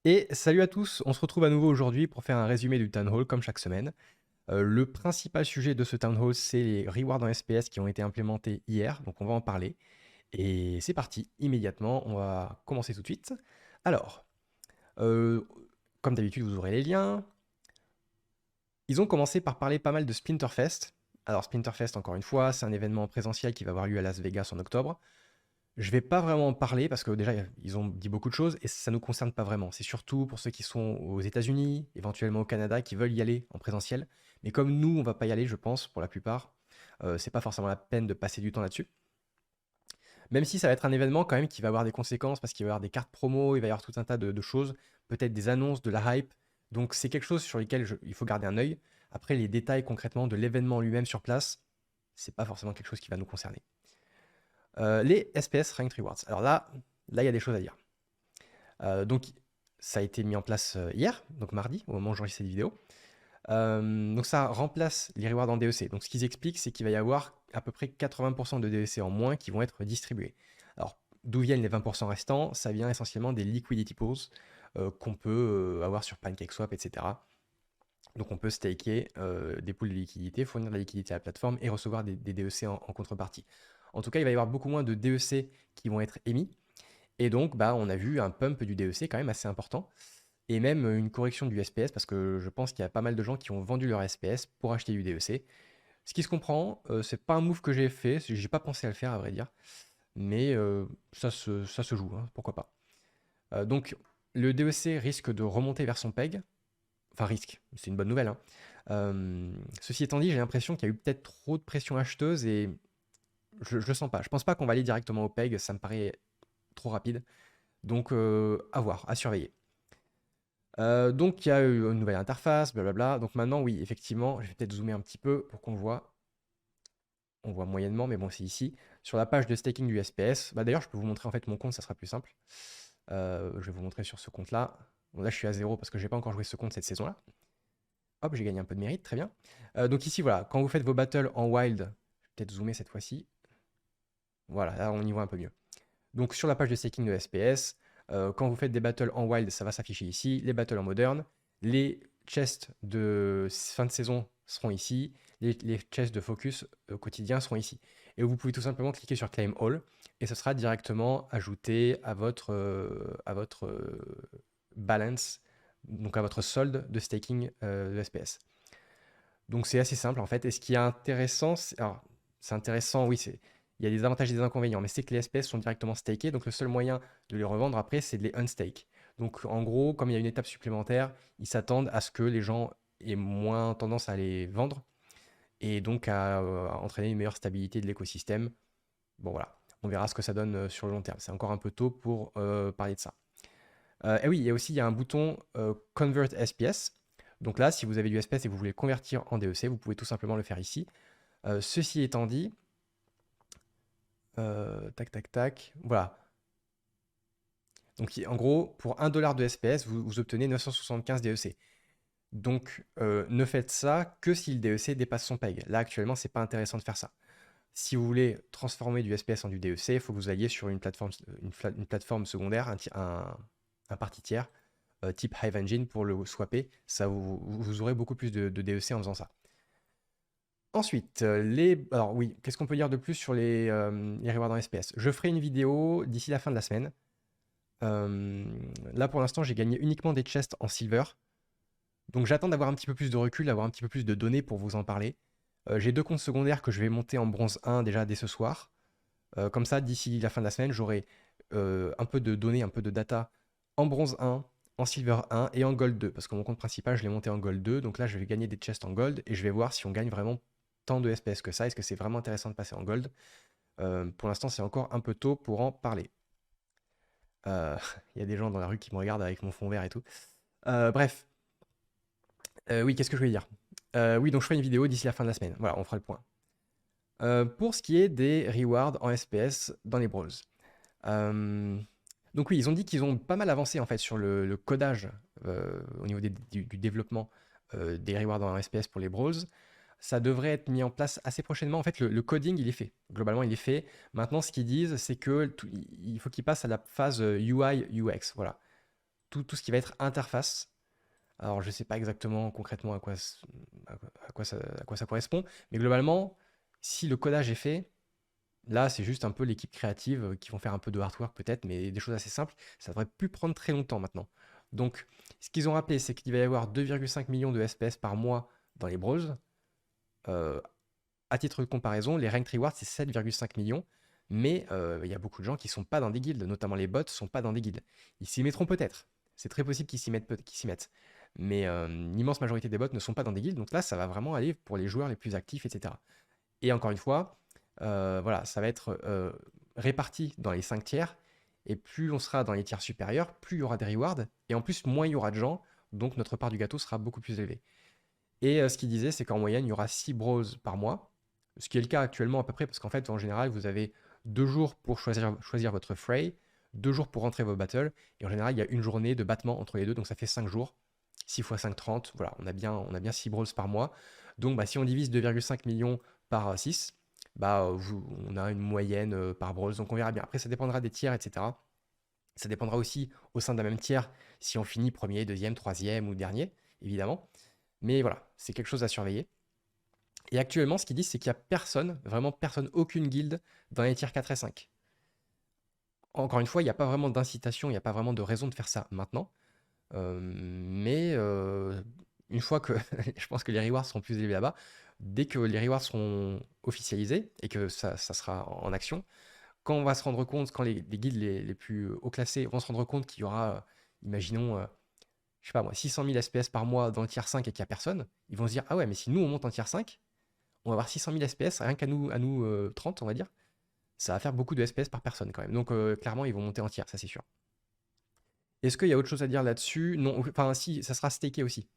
Et salut à tous, on se retrouve à nouveau aujourd'hui pour faire un résumé du Town Hall comme chaque semaine. Le principal sujet de ce Town Hall, c'est les rewards en SPS qui ont été implémentés hier, donc on va en parler. Et c'est parti, immédiatement, on va commencer tout de suite. Alors, euh, comme d'habitude, vous aurez les liens. Ils ont commencé par parler pas mal de Splinterfest. Alors Splinterfest, encore une fois, c'est un événement présentiel qui va avoir lieu à Las Vegas en octobre. Je vais pas vraiment en parler parce que déjà, ils ont dit beaucoup de choses et ça nous concerne pas vraiment. C'est surtout pour ceux qui sont aux États-Unis, éventuellement au Canada, qui veulent y aller en présentiel. Mais comme nous, on va pas y aller, je pense, pour la plupart, c'est pas forcément la peine de passer du temps là-dessus. Même si ça va être un événement quand même qui va avoir des conséquences parce qu'il va y avoir des cartes promo, il va y avoir tout un tas de choses, peut-être des annonces, de la hype. Donc c'est quelque chose sur lequel il faut garder un œil. Après, les détails concrètement de l'événement lui-même sur place, c'est pas forcément quelque chose qui va nous concerner. Les SPS Ranked Rewards. Alors là, il y a des choses à dire. Donc, ça a été mis en place hier, donc mardi, au moment où j'enregistre cette vidéo. Donc, ça remplace les rewards en DEC. Donc, ce qu'ils expliquent, c'est qu'il va y avoir à peu près 80% de DEC en moins qui vont être distribués. Alors, d'où viennent les 20% restants? Ça vient essentiellement des liquidity pools qu'on peut avoir sur PancakeSwap, etc. Donc, on peut staker des pools de liquidité, fournir de la liquidité à la plateforme et recevoir des DEC en contrepartie. En tout cas, il va y avoir beaucoup moins de DEC qui vont être émis. Et donc, bah, on a vu un pump du DEC quand même assez important. Et même une correction du SPS, parce que je pense qu'il y a pas mal de gens qui ont vendu leur SPS pour acheter du DEC. Ce qui se comprend, c'est pas un move que j'ai fait, j'ai pas pensé à le faire à vrai dire. Mais ça se joue, hein, pourquoi pas. Donc, le DEC risque de remonter vers son peg. Enfin, risque, c'est une bonne nouvelle, hein. Ceci étant dit, j'ai l'impression qu'il y a eu peut-être trop de pression acheteuse et je le sens pas. Je pense pas qu'on va aller directement au peg, ça me paraît trop rapide. Donc, à voir, à surveiller. Donc, il y a eu une nouvelle interface, blablabla. Donc maintenant, oui, effectivement, je vais peut-être zoomer un petit peu pour qu'on voit. On voit moyennement, mais bon, c'est ici. Sur la page de staking du SPS. Bah, d'ailleurs, je peux vous montrer en fait mon compte, ça sera plus simple. Je vais vous montrer sur ce compte-là. Bon, là, je suis à 0 parce que j'ai pas encore joué ce compte cette saison-là. Hop, j'ai gagné un peu de mérite, très bien. Donc ici, voilà, quand vous faites vos battles en wild, je vais peut-être zoomer cette fois-ci. Voilà, là, on y voit un peu mieux. Donc sur la page de staking de SPS, quand vous faites des battles en wild, ça va s'afficher ici. Les battles en modern, les chests de fin de saison seront ici. Les chests de focus quotidien seront ici. Et vous pouvez tout simplement cliquer sur Claim All et ce sera directement ajouté à votre balance, donc à votre solde de staking de SPS. Donc c'est assez simple en fait. Et ce qui est intéressant, alors c'est intéressant, oui, il y a des avantages et des inconvénients, mais c'est que les SPS sont directement stakés, donc le seul moyen de les revendre après, c'est de les unstake. Donc en gros, comme il y a une étape supplémentaire, ils s'attendent à ce que les gens aient moins tendance à les vendre et donc à entraîner une meilleure stabilité de l'écosystème. Bon voilà, on verra ce que ça donne sur le long terme. C'est encore un peu tôt pour parler de ça. Et oui, il y a un bouton Convert SPS. Donc là, si vous avez du SPS et que vous voulez convertir en DEC, vous pouvez tout simplement le faire ici. Ceci étant dit, tac, tac, tac, voilà. Donc en gros, pour 1 dollar de SPS, vous obtenez 975 DEC. Donc ne faites ça que si le DEC dépasse son peg. Là, actuellement, c'est pas intéressant de faire ça. Si vous voulez transformer du SPS en du DEC, il faut que vous alliez sur une plateforme secondaire, un parti tiers, type Hive Engine pour le swapper. Ça, vous aurez beaucoup plus de DEC en faisant ça. Ensuite, alors oui, qu'est-ce qu'on peut dire de plus sur les rewards en SPS? Je ferai une vidéo d'ici la fin de la semaine. Là, pour l'instant, j'ai gagné uniquement des chests en silver. Donc j'attends d'avoir un petit peu plus de recul, d'avoir un petit peu plus de données pour vous en parler. J'ai 2 comptes secondaires que je vais monter en bronze 1 déjà dès ce soir. Comme ça, d'ici la fin de la semaine, j'aurai un peu de données, un peu de data en bronze 1, en silver 1 et en gold 2. Parce que mon compte principal, je l'ai monté en gold 2. Donc là, je vais gagner des chests en gold et je vais voir si on gagne vraiment tant de SPS que ça. Est-ce que c'est vraiment intéressant de passer en gold? Pour l'instant, c'est encore un peu tôt pour en parler. Il y a des gens dans la rue qui me regardent avec mon fond vert et tout. Bref. Oui, qu'est-ce que je voulais dire? Oui, donc je ferai une vidéo d'ici la fin de la semaine. Voilà, on fera le point. Pour ce qui est des rewards en SPS dans les brawls. Donc oui, ils ont dit qu'ils ont pas mal avancé en fait sur le codage au niveau du développement des rewards en SPS pour les brawls. Ça devrait être mis en place assez prochainement. En fait, le coding, il est fait. Globalement, il est fait. Maintenant, ce qu'ils disent, c'est que il faut qu'ils passent à la phase UI UX. Voilà. tout ce qui va être interface. Alors, je ne sais pas exactement concrètement à quoi ça correspond, mais globalement, si le codage est fait, là, c'est juste un peu l'équipe créative qui vont faire un peu de hardware peut-être, mais des choses assez simples. Ça devrait plus prendre très longtemps maintenant. Donc, ce qu'ils ont rappelé, c'est qu'il va y avoir 2,5 millions de SPS par mois dans les bros. Euh, à titre de comparaison, les Ranked Rewards, c'est 7,5 millions. Mais il y a beaucoup de gens qui ne sont pas dans des guildes, notamment les bots ne sont pas dans des guildes. Ils s'y mettront peut-être. C'est très possible qu'ils s'y mettent. Mais l'immense majorité des bots ne sont pas dans des guildes. Donc là, ça va vraiment aller pour les joueurs les plus actifs, etc. Et encore une fois, voilà, ça va être réparti dans les 5 tiers. Et plus on sera dans les tiers supérieurs, plus il y aura des rewards. Et en plus, moins il y aura de gens. Donc notre part du gâteau sera beaucoup plus élevée. Et ce qu'il disait, c'est qu'en moyenne, il y aura 6 bros par mois. Ce qui est le cas actuellement à peu près, parce qu'en fait, en général, vous avez 2 jours pour choisir votre fray, 2 jours pour rentrer vos battles. Et en général, il y a une journée de battement entre les deux. Donc ça fait 5 jours. 6 x 5, 30. Voilà, on a bien 6 bros par mois. Donc si on divise 2,5 millions par 6, on a une moyenne par bros. Donc on verra bien. Après, ça dépendra des tiers, etc. Ça dépendra aussi au sein d'un même tiers si on finit premier, deuxième, troisième ou dernier, évidemment. Mais voilà, c'est quelque chose à surveiller. Et actuellement, ce qu'ils disent, c'est qu'il n'y a personne, vraiment personne, aucune guilde dans les tiers 4 et 5. Encore une fois, il n'y a pas vraiment d'incitation, il n'y a pas vraiment de raison de faire ça maintenant. Mais une fois que je pense que les rewards seront plus élevés là-bas, dès que les rewards seront officialisés et que ça sera en action, quand on va se rendre compte, quand les guildes les plus haut classés vont se rendre compte qu'il y aura, imaginons, je sais pas moi, 600 000 SPS par mois dans le tier 5 et qu'il n'y a personne, ils vont se dire, ah ouais, mais si nous on monte en tier 5, on va avoir 600 000 SPS, rien qu'à nous 30, on va dire. Ça va faire beaucoup de SPS par personne quand même. Donc clairement, ils vont monter en tier, ça c'est sûr. Est-ce qu'il y a autre chose à dire là-dessus? Non, enfin si, ça sera staké aussi.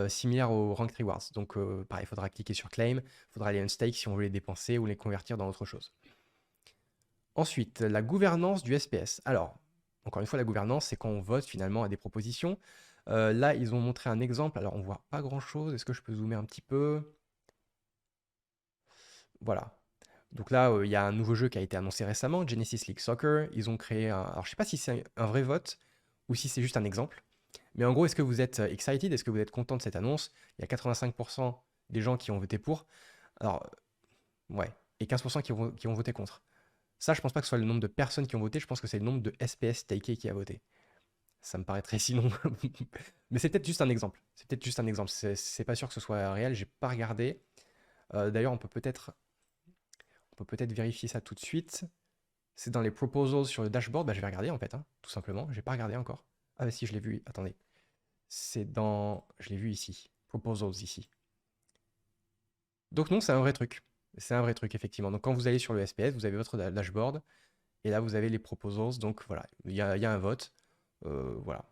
Similaire aux Ranked Rewards. Donc pareil, il faudra cliquer sur Claim, il faudra aller unstake si on veut les dépenser ou les convertir dans autre chose. Ensuite, la gouvernance du SPS. Alors, encore une fois, la gouvernance, c'est quand on vote finalement à des propositions. Là, ils ont montré un exemple. Alors, on voit pas grand-chose. Est-ce que je peux zoomer un petit peu? Voilà. Donc là, il y a un nouveau jeu qui a été annoncé récemment, Genesis League Soccer. Ils ont créé un... Alors, je sais pas si c'est un vrai vote ou si c'est juste un exemple. Mais en gros, est-ce que vous êtes excited? Est-ce que vous êtes content de cette annonce? Il y a 85% des gens qui ont voté pour. Alors, ouais. Et 15% qui ont voté contre. Ça, je pense pas que ce soit le nombre de personnes qui ont voté, je pense que c'est le nombre de SPS takés qui a voté. Ça me paraîtrait sinon. Mais c'est peut-être juste un exemple. C'est peut-être juste un exemple. C'est pas sûr que ce soit réel, j'ai pas regardé. D'ailleurs, on peut peut-être vérifier ça tout de suite. C'est dans les proposals sur le dashboard. Bah, je vais regarder en fait, hein, tout simplement. J'ai pas regardé encore. Ah, bah si, je l'ai vu. Attendez. C'est dans. Je l'ai vu ici. Proposals ici. Donc, non, c'est un vrai truc. C'est un vrai truc, effectivement. Donc, quand vous allez sur le SPS, vous avez votre dashboard. Et là, vous avez les proposals. Donc, voilà. Il y a un vote. Voilà.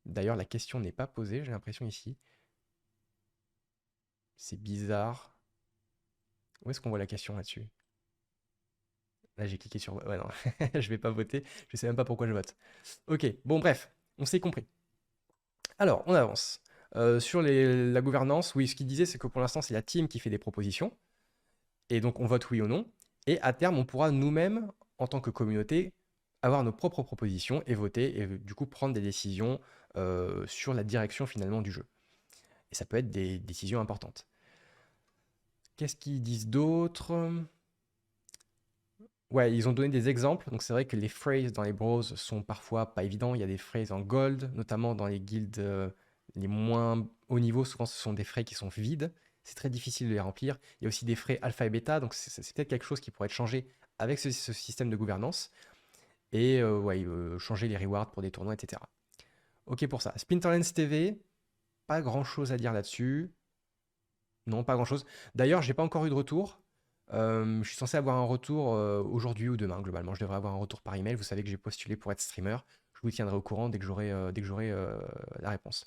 D'ailleurs, la question n'est pas posée, j'ai l'impression ici. C'est bizarre. Où est-ce qu'on voit la question là-dessus? Là, j'ai cliqué sur... Ouais, non, je vais pas voter. Je sais même pas pourquoi je vote. Ok, bon, bref, on s'est compris. Alors, on avance. Sur la gouvernance, oui, ce qu'il disait, c'est que pour l'instant, c'est la team qui fait des propositions. Et donc, on vote oui ou non. Et à terme, on pourra nous-mêmes, en tant que communauté, avoir nos propres propositions et voter, et du coup, prendre des décisions sur la direction finalement du jeu. Et ça peut être des décisions importantes. Qu'est-ce qu'ils disent d'autre? Ouais, ils ont donné des exemples. Donc c'est vrai que les phrases dans les bros sont parfois pas évidents. Il y a des phrases en gold, notamment dans les guildes les moins haut niveau. Souvent, ce sont des frais qui sont vides. C'est très difficile de les remplir. Il y a aussi des frais alpha et bêta. Donc c'est peut-être quelque chose qui pourrait être changé avec ce système de gouvernance. Et ouais, changer les rewards pour des tournois, etc. Ok pour ça. Splinterlands TV, pas grand-chose à dire là-dessus. Non, pas grand-chose. D'ailleurs, j'ai pas encore eu de retour. Je suis censé avoir un retour aujourd'hui ou demain, globalement. Je devrais avoir un retour par email. Vous savez que j'ai postulé pour être streamer. Je vous tiendrai au courant dès que j'aurai la réponse.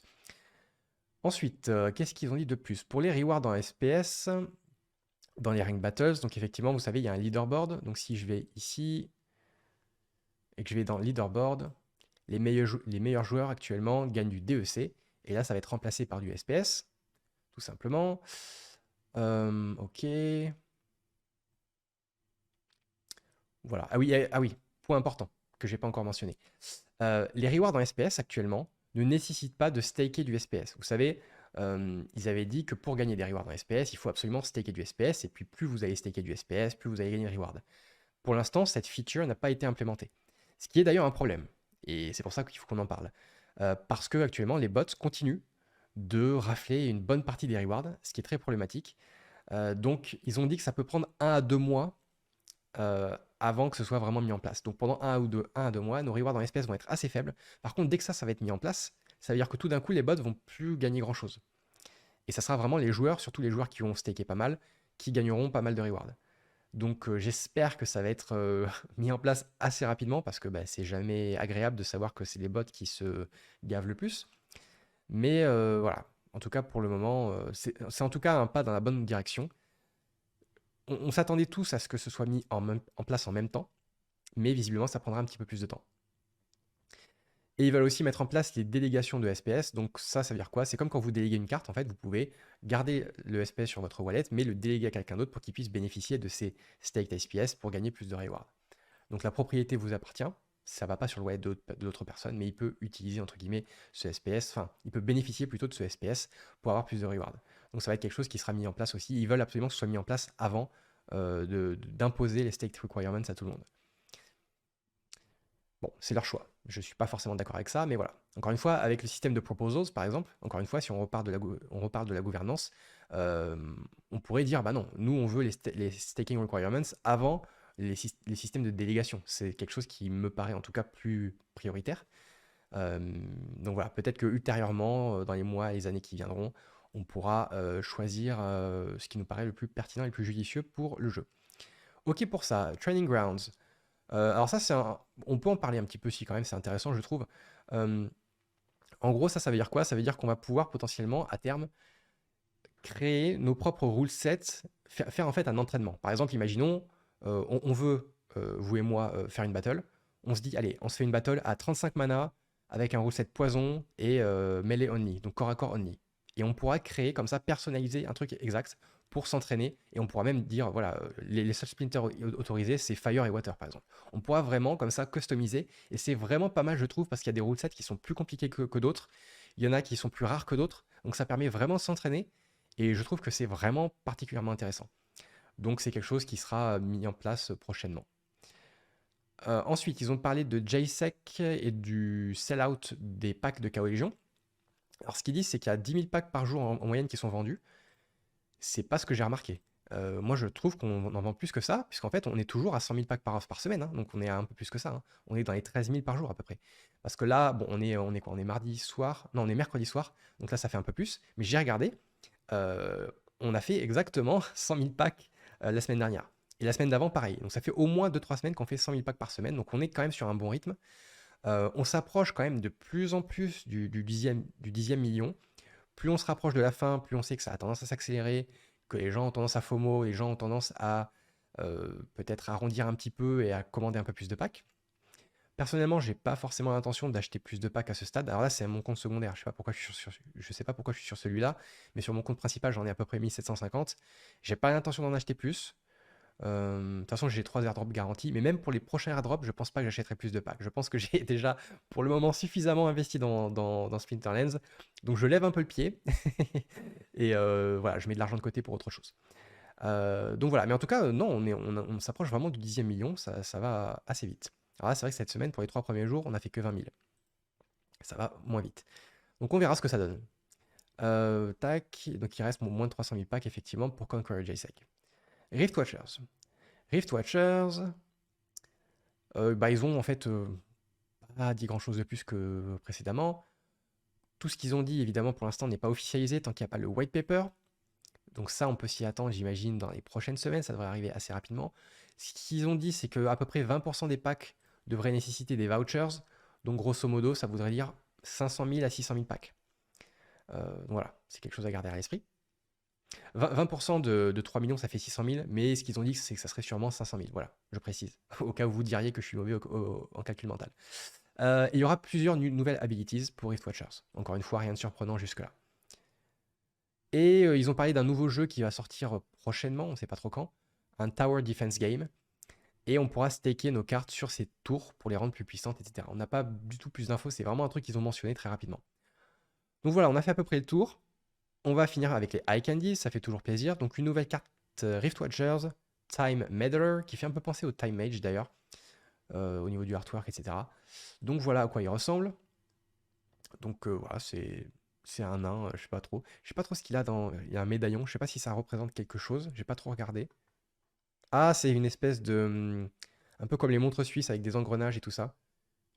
Ensuite, qu'est-ce qu'ils ont dit de plus? Pour les rewards en SPS, dans les Rank Battles, donc effectivement, vous savez, il y a un leaderboard. Donc si je vais ici et que je vais dans leaderboard, les meilleurs joueurs actuellement gagnent du DEC. Et là, ça va être remplacé par du SPS, tout simplement. Ok. Voilà. Ah oui, point important que j'ai pas encore mentionné. Les rewards en SPS actuellement, ne nécessite pas de staker du SPS. Vous savez, ils avaient dit que pour gagner des rewards en SPS, il faut absolument staker du SPS, et puis plus vous allez staker du SPS, plus vous allez gagner des rewards. Pour l'instant, cette feature n'a pas été implémentée. Ce qui est d'ailleurs un problème. Et c'est pour ça qu'il faut qu'on en parle. Parce que actuellement, les bots continuent de rafler une bonne partie des rewards, ce qui est très problématique. Donc, ils ont dit que ça peut prendre 1 à 2 mois avant que ce soit vraiment mis en place. Donc, pendant 1 à 2 mois, nos rewards en SPS vont être assez faibles. Par contre, dès que ça va être mis en place, ça veut dire que tout d'un coup, les bots vont plus gagner grand-chose. Et ça sera vraiment les joueurs, surtout les joueurs qui ont staké pas mal, qui gagneront pas mal de rewards. Donc j'espère que ça va être mis en place assez rapidement parce que bah, c'est jamais agréable de savoir que c'est les bots qui se gavent le plus. Mais voilà, en tout cas pour le moment, c'est en tout cas un pas dans la bonne direction. On s'attendait tous à ce que ce soit mis en place en même temps, mais visiblement ça prendra un petit peu plus de temps. Et ils veulent aussi mettre en place les délégations de SPS. Donc ça veut dire quoi? C'est comme quand vous déléguez une carte, en fait, vous pouvez garder le SPS sur votre wallet, mais le déléguer à quelqu'un d'autre pour qu'il puisse bénéficier de ces staked SPS pour gagner plus de rewards. Donc la propriété vous appartient, ça ne va pas sur le wallet de l'autre personne, mais il peut utiliser, entre guillemets, ce SPS, enfin, il peut bénéficier plutôt de ce SPS pour avoir plus de rewards. Donc ça va être quelque chose qui sera mis en place aussi. Ils veulent absolument que ce soit mis en place avant d'imposer les staked requirements à tout le monde. Bon, c'est leur choix. Je ne suis pas forcément d'accord avec ça, mais voilà. Encore une fois, avec le système de proposals, par exemple, encore une fois, si on reparle de la gouvernance, on pourrait dire, bah non, nous, on veut les staking requirements avant les systèmes de délégation. C'est quelque chose qui me paraît en tout cas plus prioritaire. Donc voilà, peut-être que ultérieurement, dans les mois et les années qui viendront, on pourra choisir ce qui nous paraît le plus pertinent et le plus judicieux pour le jeu. Ok pour ça, Training Grounds. Alors ça, on peut en parler un petit peu si quand même, c'est intéressant, je trouve. En gros, ça veut dire quoi? Ça veut dire qu'on va pouvoir potentiellement, à terme, créer nos propres rule sets, faire en fait un entraînement. Par exemple, imaginons, on veut, vous et moi, faire une battle. On se dit, allez, on se fait une battle à 35 mana avec un rule set poison et melee only, donc corps à corps only. Et on pourra créer comme ça, personnaliser un truc exact pour s'entraîner. Et on pourra même dire, voilà, les seuls splinters autorisés, c'est fire et water, par exemple. On pourra vraiment comme ça customiser. Et c'est vraiment pas mal, je trouve, parce qu'il y a des rule sets qui sont plus compliqués que d'autres. Il y en a qui sont plus rares que d'autres. Donc ça permet vraiment de s'entraîner. Et je trouve que c'est vraiment particulièrement intéressant. Donc c'est quelque chose qui sera mis en place prochainement. Ensuite, ils ont parlé de JSEC et du sell-out des packs de KO Légion. Alors ce qu'ils disent, c'est qu'il y a 10 000 packs par jour en moyenne qui sont vendus. C'est pas ce que j'ai remarqué. Moi, je trouve qu'on en vend plus que ça, puisqu'en fait, on est toujours à 100 000 packs par semaine. Hein, donc on est à un peu plus que ça. Hein. On est dans les 13 000 par jour à peu près. Parce que là, bon, on est quoi? On est mardi soir. Non, on est mercredi soir. Donc là, ça fait un peu plus. Mais j'ai regardé. On a fait exactement 100 000 packs la semaine dernière. Et la semaine d'avant, pareil. Donc ça fait au moins 2-3 semaines qu'on fait 100 000 packs par semaine. Donc on est quand même sur un bon rythme. On s'approche quand même de plus en plus du 10e million. Plus on se rapproche de la fin, plus on sait que ça a tendance à s'accélérer, que les gens ont tendance à FOMO, les gens ont tendance à peut-être arrondir un petit peu et à commander un peu plus de packs. Personnellement, j'ai pas forcément l'intention d'acheter plus de packs à ce stade. Alors là, c'est mon compte secondaire. Je sais pas pourquoi je suis sur celui-là, mais sur mon compte principal, j'en ai à peu près 1750. J'ai pas l'intention d'en acheter plus. De toute façon, j'ai 3 airdrops garantis, mais même pour les prochains airdrops, je pense pas que j'achèterai plus de packs. Je pense que j'ai déjà, pour le moment, suffisamment investi dans Splinterlands. Donc je lève un peu le pied et voilà, je mets de l'argent de côté pour autre chose. Donc voilà, mais en tout cas, non, on s'approche vraiment du 10e million, ça va assez vite. Alors là, c'est vrai que cette semaine, pour les 3 premiers jours, on a fait que 20 000. Ça va moins vite. Donc on verra ce que ça donne. Tac, donc il reste moins de 300 000 packs, effectivement, pour Conqueror JSEC. Rift Watchers. Rift Watchers, bah, ils ont en fait pas dit grand-chose de plus que précédemment. Tout ce qu'ils ont dit, évidemment, pour l'instant, n'est pas officialisé tant qu'il n'y a pas le white paper. Donc ça, on peut s'y attendre, j'imagine, dans les prochaines semaines. Ça devrait arriver assez rapidement. Ce qu'ils ont dit, c'est qu'à peu près 20% des packs devraient nécessiter des vouchers. Donc grosso modo, ça voudrait dire 500 000 à 600 000 packs. Voilà, c'est quelque chose à garder à l'esprit. 20% de 3 millions, ça fait 600 000, mais ce qu'ils ont dit, c'est que ça serait sûrement 500 000. Voilà, je précise, au cas où vous diriez que je suis mauvais en calcul mental. Il y aura plusieurs nouvelles abilities pour Rift Watchers. Encore une fois, rien de surprenant jusque-là. Et ils ont parlé d'un nouveau jeu qui va sortir prochainement, on ne sait pas trop quand, un Tower Defense Game. Et on pourra staker nos cartes sur ces tours pour les rendre plus puissantes, etc. On n'a pas du tout plus d'infos, c'est vraiment un truc qu'ils ont mentionné très rapidement. Donc voilà, on a fait à peu près le tour. On va finir avec les Eye Candies, ça fait toujours plaisir. Donc une nouvelle carte Rift Watchers, Time Meddler, qui fait un peu penser au Time Mage d'ailleurs, au niveau du artwork, etc. Donc voilà à quoi il ressemble. Donc voilà, c'est un nain, je sais pas trop. Je sais pas trop ce qu'il a dans... Il y a un médaillon, je sais pas si ça représente quelque chose, j'ai pas trop regardé. Ah, c'est une espèce de... un peu comme les montres suisses avec des engrenages et tout ça.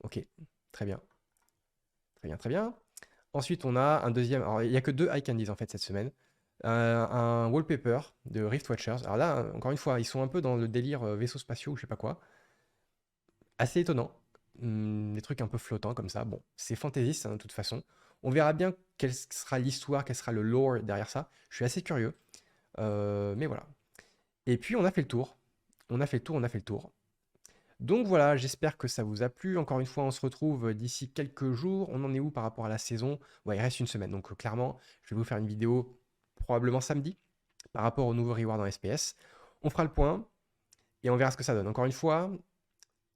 Ok, très bien. Très bien, très bien. Ensuite, on a un deuxième... Alors, il n'y a que deux Eye Candies en fait cette semaine. Un wallpaper de Rift Watchers. Alors là, encore une fois, ils sont un peu dans le délire vaisseaux spatiaux ou je sais pas quoi. Assez étonnant. Des trucs un peu flottants comme ça. Bon, c'est fantaisiste hein, de toute façon. On verra bien quelle sera l'histoire, quel sera le lore derrière ça. Je suis assez curieux. Mais voilà. Et puis, on a fait le tour. On a fait le tour, on a fait le tour. Donc voilà, j'espère que ça vous a plu. Encore une fois, on se retrouve d'ici quelques jours. On en est où par rapport à la saison? Ouais, il reste une semaine. Donc clairement, je vais vous faire une vidéo probablement samedi par rapport au nouveau reward en SPS. On fera le point et on verra ce que ça donne. Encore une fois,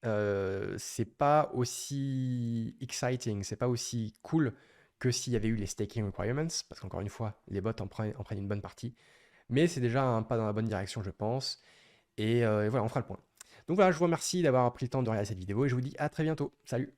c'est pas aussi exciting, c'est pas aussi cool que s'il y avait eu les staking requirements, parce qu'encore une fois, les bots en prennent une bonne partie. Mais c'est déjà un pas dans la bonne direction, je pense. Et voilà, on fera le point. Donc voilà, je vous remercie d'avoir pris le temps de regarder cette vidéo et je vous dis à très bientôt. Salut!